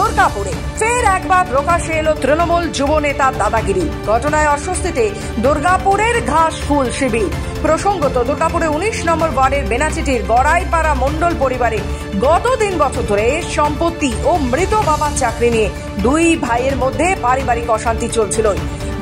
দুর্গাপুরে ফের একবার প্রকাশ্যে এলো তৃণমূল যুব নেতার দাদাগিরি। ঘটনায় অস্বস্তিতে দুর্গাপুরের ঘাসফুল শিবির। প্রসঙ্গত, দুর্গাপুরে 19 নম্বর ওয়ার্ডের বেনাচিটির গড়াইপাড়া মণ্ডল পরিবারে গত 3 বছর ধরে সম্পত্তি ও মৃত বাবার চাকরি নিয়ে দুই ভাইয়ের মধ্যে পারিবারিক অশান্তি চলছিল।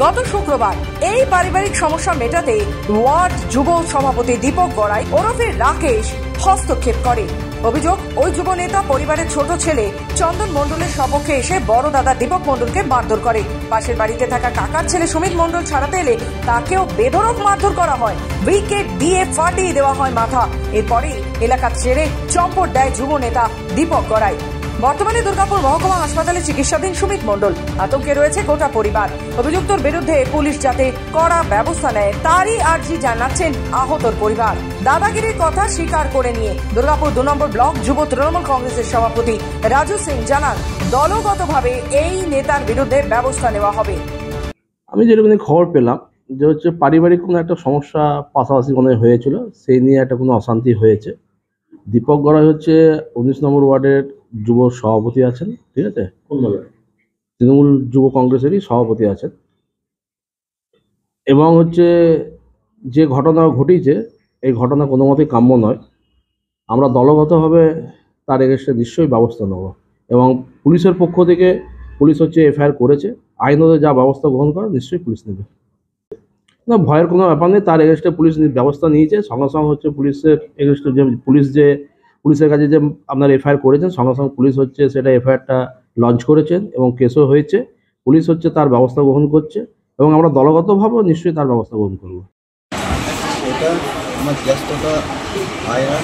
গত শুক্রবার এই পারিবারিক সমস্যা মেটাতে ওয়ার্ড যুব সভাপতি দীপক গড়াই ওরফে রাকেশ হস্তক্ষেপ করে। অভিযোগ, ওই যুব নেতা পরিবারের ছোট ছেলে চন্দন মণ্ডলের সপক্ষে এসে বড় দাদা দীপক মণ্ডলকে মারধর করে। পাশের বাড়িতে থাকা কাকার ছেলে সুমিত মণ্ডল ছাড়াতে এলে তাকেও বেধড়ক মারধর করা হয়, উইকেট দিয়ে ফাটিয়ে দেওয়া হয় মাথা। এরপরে এলাকা ছেড়ে চম্পট দেয় যুব নেতা দীপক গড়াই। বর্তমানে দুর্গাপুর মহকুমা হাসপাতালে চিকিৎসাধীন সুমিত মণ্ডল। আতঙ্কে রয়েছে গোটা পরিবার। অভিযুক্তর বিরুদ্ধে পুলিশ যাতে কড়া ব্যবস্থা নেয় তারই আর্জি জানাচ্ছেন আহতর পরিবার। দাদাগিরির কথা স্বীকার করে নিয়ে দুর্গাপুর 2 নম্বর ব্লক যুব তৃণমূল কংগ্রেসের সভাপতি রাজু সিং জানান, দলগতভাবে এই নেতার বিরুদ্ধে ব্যবস্থা নেওয়া হবে। আমি যেরকম খবর পেলাম যে হচ্ছে পারিবারিক কোনো একটা সমস্যা পাশাপাশি কোনো হয়েছিল, সেই নিয়ে একটা কোনো অশান্তি হয়েছে। দীপক গড়াই হচ্ছে 19 নম্বর ওয়ার্ডের যুব সভাপতি আছেন, ঠিক আছে, তৃণমূল যুব কংগ্রেসেরই সভাপতি আছেন। এবং হচ্ছে যে ঘটনা ঘটেছে এই ঘটনা কোনো মতেই কাম্য নয়। আমরা দলগতভাবে তার এগেইনস্টে নিশ্চয়ই ব্যবস্থা নেব এবং পুলিশের পক্ষ থেকে পুলিশ হচ্ছে এফআইআর করেছে, আইনত যা ব্যবস্থা গ্রহণ করে নিশ্চয়ই পুলিশ নেবে। না, ভয়ের কোনো ব্যাপার নেই। তার এগেইনস্টে পুলিশ ব্যবস্থা নিয়েছে। সঙ্গে সঙ্গে হচ্ছে পুলিশের এগেইনস্টে যে পুলিশের কাছে যে আপনার এফআইআর করেছেন, সঙ্গে সঙ্গে পুলিশ হচ্ছে সেটা এফআইআরটা লঞ্চ করেছেন এবং কেসও হয়েছে। পুলিশ হচ্ছে তার ব্যবস্থা গ্রহণ করছে এবং আমরা দলগতভাবেও নিশ্চয়ই তার ব্যবস্থা গ্রহণ করব। এটা আমার জ্যেষ্ঠতা ভাইরা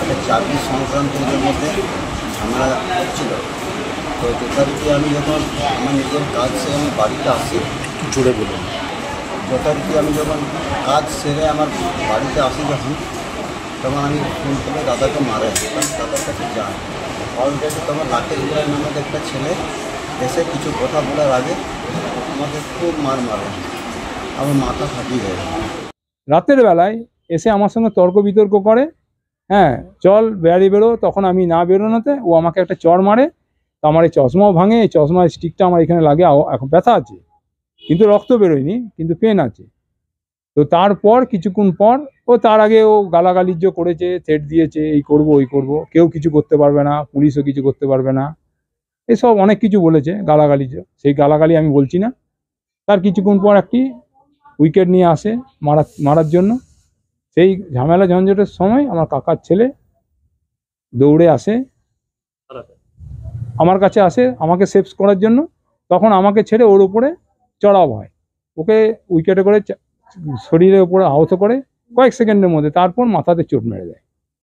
একটা চাকরি সংক্রান্তের মধ্যে ঝামেলা হচ্ছিল। তো যথারীতি আমি যখন আমার নিজের কাজ সেরে আমি বাড়িতে আসি, জুড়ে বলুন, যথারীতি আমি যখন কাজ সেরে আমার বাড়িতে আসি তখন আমি ফোন করে দাদাকে মারে, দাদার কাছে যাই। কল গেছে তখন রাকেশ গড়াই নামের একটা ছেলে এসে কিছু কথা বলার আগে আমাকে খুব মারে, আমার মাথা ফাটিয়ে যায়। রাতের বেলায় এসে আমার সঙ্গে তর্ক বিতর্ক করে, হ্যাঁ চল বেড়ি বেরো। তখন আমি না বেরোনোতে ও আমাকে একটা চড় মারে। তো আমার এই চশমাও ভাঙে, এই চশমার স্টিকটা আমার এখানে লাগে, এখন ব্যথা আছে কিন্তু রক্ত বেরোয়নি, কিন্তু পেন আছে। তো তারপর কিছুক্ষণ পর তার আগে ও গালাগালিজ্য করেছে, থ্রেট দিয়েছে, এই করব ওই করব, কেউ কিছু করতে পারবে না, পুলিশও কিছু করতে পারবে না, এসব অনেক কিছু বলেছে গালাগালিজ্য। সেই গালাগালি আমি বলছি না। তার কিছুক্ষণ পর একটি উইকেট নিয়ে আসে মারার জন্য। সেই ঝামেলা ঝঞ্ঝটের সময় আমার কাকার ছেলে দৌড়ে আসে, আমার কাছে আসে আমাকে সেভ করার জন্য। তখন আমাকে ছেড়ে ওর উপরে চড়াও হয়, ওকে উইকেটে করে শরীরের উপরে আহত করে কয়েক সেকেন্ডের মধ্যে, তারপর মাথাতে চোট মেরে দেয়।